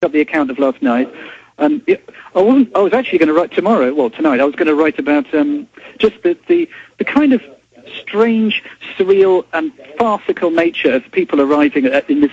up the account of last night. I was actually going to write tonight. I was going to write about just the kind of strange, surreal, and farcical nature of people arriving in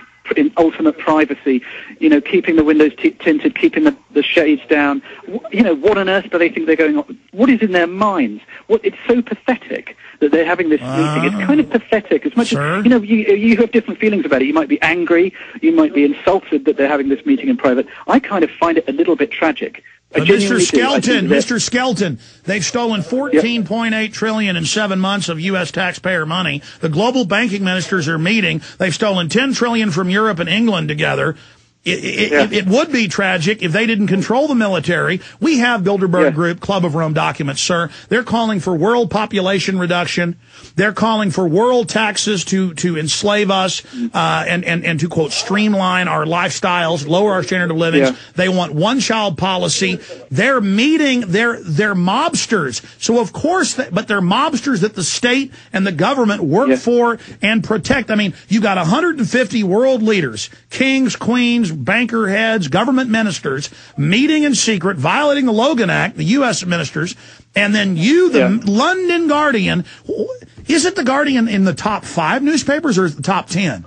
ultimate privacy, keeping the windows tinted, keeping the shades down. What on earth do they think they're going on? What is in their minds? It's so pathetic that they're having this meeting. It's kind of pathetic. As much as, you have different feelings about it. You might be angry. You might be insulted that they're having this meeting in private. I kind of find it a little bit tragic. Mr. Skelton, they've stolen $14.8 trillion in 7 months of U.S. taxpayer money. The global banking ministers are meeting. They've stolen $10 trillion from Europe and England together. It would be tragic if they didn't control the military. We have Bilderberg Group, Club of Rome documents, sir. They're calling for world population reduction. They're calling for world taxes to enslave us, and to, quote, streamline our lifestyles, lower our standard of living. Yeah. They want one-child policy. They're meeting, they're mobsters. So, of course, but they're mobsters that the state and the government work for and protect. I mean, you got 150 world leaders, kings, queens, banker heads, government ministers, meeting in secret, violating the Logan Act, the U.S. ministers, and then the London Guardian. Is it the Guardian in the top 5 newspapers or is it the top 10?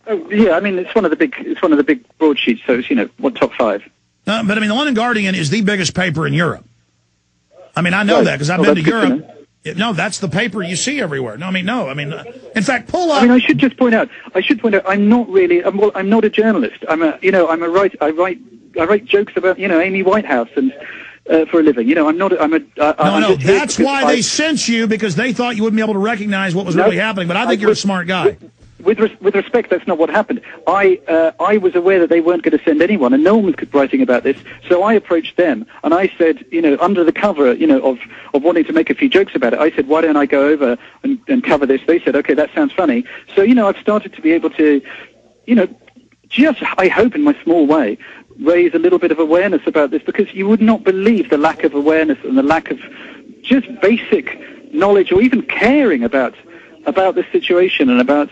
Oh, yeah, I mean, it's one of the big broadsheets, so it's, what, top 5? But I mean, the London Guardian is the biggest paper in Europe. I mean, I know that because I've been to Europe. No, that's the paper you see everywhere. No, in fact, pull up. I mean, I should point out, I'm not really, I'm not a journalist. I'm a writer. I write jokes about, Amy Whitehouse and, for a living. No, that's why they sent you, because they thought you wouldn't be able to recognize what was really happening, but I think you're a smart guy. With respect, that's not what happened. I was aware that they weren't going to send anyone, and no one was writing about this. So I approached them, and I said, under the cover, of wanting to make a few jokes about it, I said, why don't I go over and cover this? They said, okay, that sounds funny. So, I've started to be able to, just, I hope in my small way, raise a little bit of awareness about this, because you would not believe the lack of awareness and the lack of just basic knowledge or even caring about this situation and about,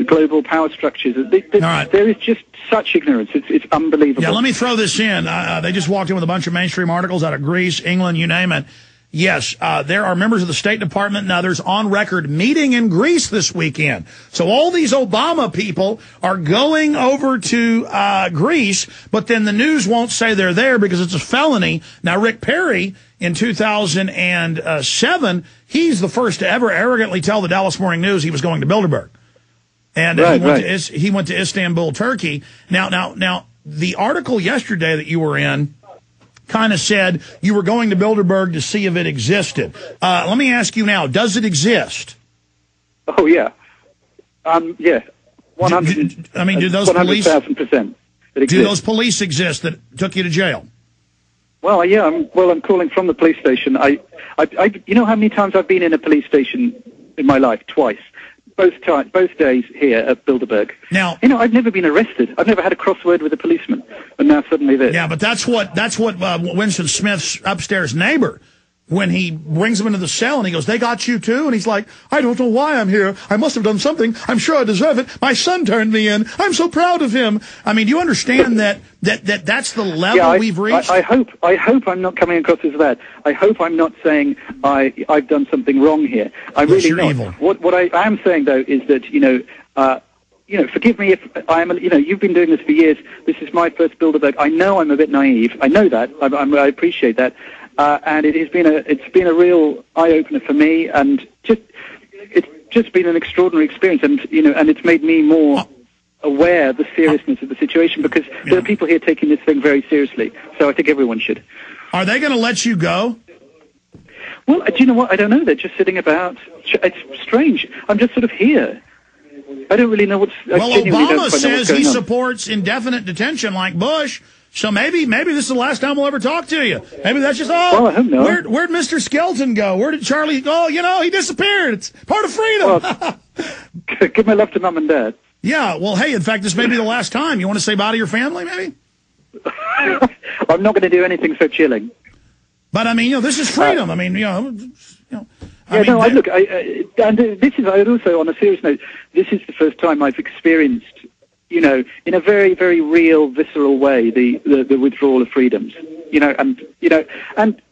global power structures. There is just such ignorance. It's unbelievable. Yeah, let me throw this in. They just walked in with a bunch of mainstream articles out of Greece, England, you name it. Yes, there are members of the State Department and others on record meeting in Greece this weekend. So all these Obama people are going over to Greece, but then the news won't say they're there because it's a felony. Now, Rick Perry, in 2007, he's the first to ever arrogantly tell the Dallas Morning News he was going to Bilderberg. And he went to Istanbul, Turkey. Now, the article yesterday that you were in kind of said you were going to Bilderberg to see if it existed. Let me ask you now, does it exist? Oh, yeah. Yeah. 100. I mean, do those police... 100,000%. Do those police exist that took you to jail? Well, yeah. I'm calling from the police station. You know how many times I've been in a police station in my life? Twice. Both days here at Bilderberg. Now, I've never been arrested. I've never had a crossword with a policeman, and now suddenly this. Yeah, but that's what Winston Smith's upstairs neighbor, when he brings him into the cell and he goes, "They got you too?" And he's like, "I don't know why I'm here. I must have done something. I'm sure I deserve it. My son turned me in. I'm so proud of him." I mean, do you understand that's the level we've reached? I hope I'm not coming across as that. I hope I'm not saying I've done something wrong here. I'm really not. Evil. What I am saying though is that forgive me if I'm you've been doing this for years. This is my first Bilderberg. I know I'm a bit naive. I know that. I appreciate that. And it's been a real eye-opener for me, and it's just been an extraordinary experience, and it's made me more aware of the seriousness of the situation, because there are people here taking this thing very seriously. So I think everyone should. Are they going to let you go? Well, do you know what? I don't know. They're just sitting about. It's strange. I'm just sort of here. I don't really know what's. Well, Obama says he supports indefinite detention like Bush. So maybe this is the last time we'll ever talk to you. Maybe that's just Well, I hope not. Where'd Mr. Skelton go? Where did Charlie go? He disappeared. It's part of freedom. Well, give my love to Mum and Dad. Yeah, well, hey, in fact, this may be the last time. You want to say bye to your family, maybe? I'm not going to do anything so chilling. But, I mean, this is freedom. I mean, and this is, also, on a serious note, this is the first time I've experienced, you know, in a very, very real, visceral way, the withdrawal of freedoms. And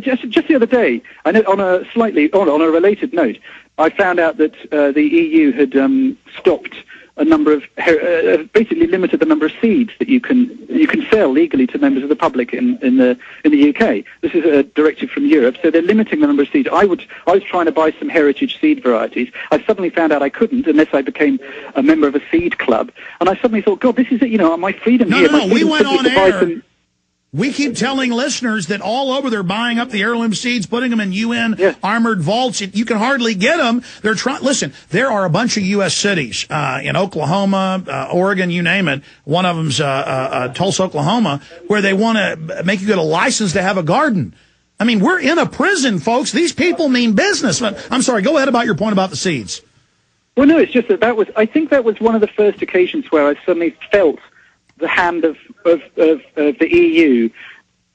just the other day, I know on a related note, I found out that the EU had stopped a number of basically limited the number of seeds that you can sell legally to members of the public in the UK. This is a directive from Europe, so they're limiting the number of seeds. I was trying to buy some heritage seed varieties. I suddenly found out I couldn't unless I became a member of a seed club, and I suddenly thought, God, this is it. My freedom here. No, we went on air. We keep telling listeners that all over they're buying up the heirloom seeds, putting them in UN armored vaults. You can hardly get them. They're trying. Listen, there are a bunch of U.S. cities in Oklahoma, Oregon, you name it. One of them's Tulsa, Oklahoma, where they want to make you get a license to have a garden. I mean, we're in a prison, folks. These people mean business. I'm sorry. Go ahead about your point about the seeds. Well, no, it's just I think that was one of the first occasions where I suddenly felt the hand of the EU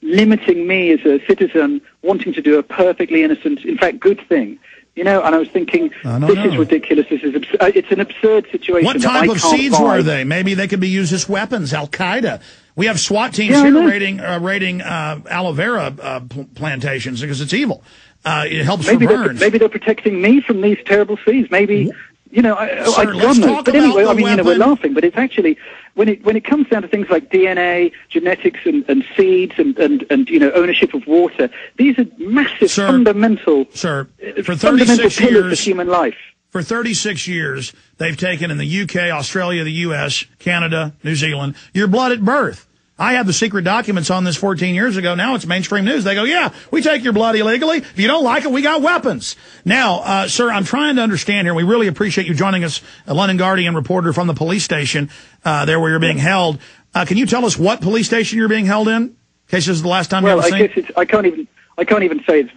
limiting me as a citizen wanting to do a perfectly innocent, in fact, good thing. And I was thinking, this is ridiculous. This is it's an absurd situation. What type of seeds were they? Maybe they could be used as weapons. Al-Qaeda. We have SWAT teams here raiding aloe vera plantations because it's evil. It helps for burns. Maybe they're protecting me from these terrible seeds. Maybe. I don't know. But anyway, we're laughing, but it's actually, when it comes down to things like DNA, genetics, and seeds, and ownership of water, these are massive, fundamental for 36 pillars of human life. For 36 years, they've taken in the UK, Australia, the US, Canada, New Zealand, your blood at birth. I had the secret documents on this 14 years ago. Now it's mainstream news. They go, yeah, we take your blood illegally. If you don't like it, we got weapons. Now, sir, I'm trying to understand here. We really appreciate you joining us, a London Guardian reporter from the police station there where you're being held. Can you tell us what police station you're being held in case this is the last time you're seen? Well, I guess I can't even say it's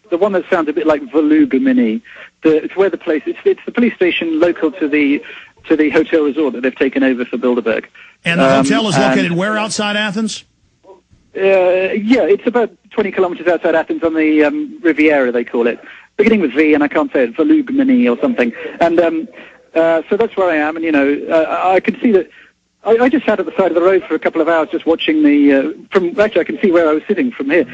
the one that sounds a bit like Volugamini. It's where the place. It's the police station local to the hotel resort that they've taken over for Bilderberg. And the hotel is located where outside Athens? It's about 20 kilometers outside Athens on the Riviera, they call it. Beginning with V, and I can't say it, Volugamini or something. And so that's where I am, and I can see that. I just sat at the side of the road for a couple of hours just watching actually I can see where I was sitting from here,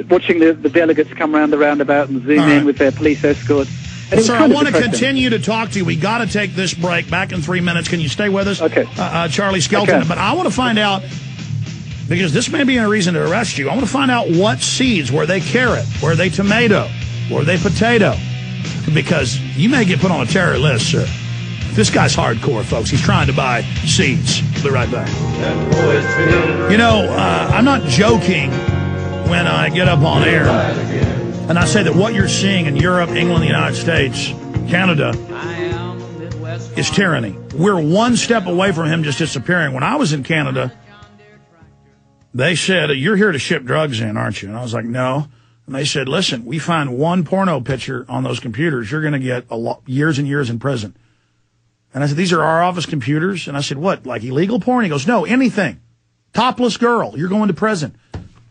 watching the delegates come round the roundabout and zoom in with their police escorts. Sir, I want to continue to talk to you. We got to take this break. Back in 3 minutes. Can you stay with us? Okay. Charlie Skelton. Okay. But I want to find out, because this may be a reason to arrest you, I want to find out what seeds. Were they carrot? Were they tomato? Were they potato? Because you may get put on a terror list, sir. This guy's hardcore, folks. He's trying to buy seeds. We'll be right back. I'm not joking when I get up on air and I say that what you're seeing in Europe, England, the United States, Canada, is tyranny. We're one step away from him just disappearing. When I was in Canada, they said, you're here to ship drugs in, aren't you? And I was like, no. And they said, listen, we find one porno picture on those computers, you're going to get years and years in prison. And I said, these are our office computers? And I said, what, like illegal porn? He goes, no, anything. Topless girl, you're going to prison.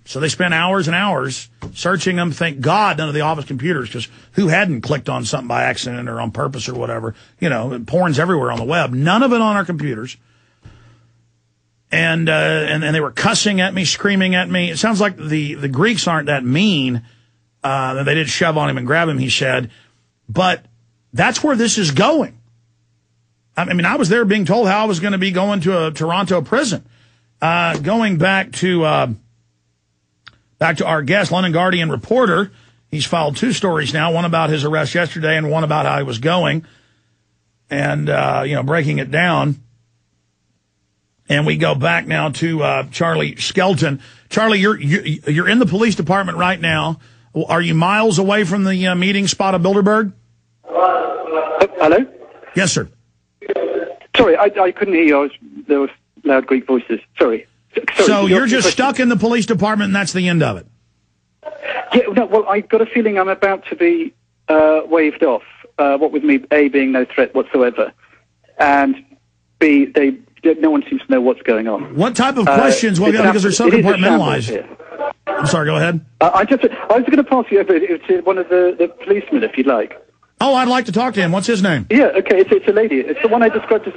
So they spent hours and hours searching them. Thank God none of the office computers, because who hadn't clicked on something by accident or on purpose or whatever? Porn's everywhere on the web. None of it on our computers. And they were cussing at me, screaming at me. It sounds like the Greeks aren't that mean. They didn't shove on him and grab him, he said. But that's where this is going. I mean, I was there being told how I was going to be going to a Toronto prison. Going back to our guest, London Guardian reporter. He's filed 2 stories now, one about his arrest yesterday and one about how he was going and, breaking it down. And we go back now to Charlie Skelton. Charlie, you're in the police department right now. Are you miles away from the meeting spot of Bilderberg? Hello? Yes, sir. Sorry, I couldn't hear you. There was loud Greek voices. Sorry. So you're just stuck in the police department, and that's the end of it? Yeah, no, well, I've got a feeling I'm about to be waved off, what with me, A, being no threat whatsoever, and B, no one seems to know what's going on. What type of questions? Well, because they're so compartmentalized. I'm sorry, go ahead. I was going to pass you over to one of the policemen, if you'd like. Oh, I'd like to talk to him. What's his name? Yeah, okay, it's a lady. It's the one I described as...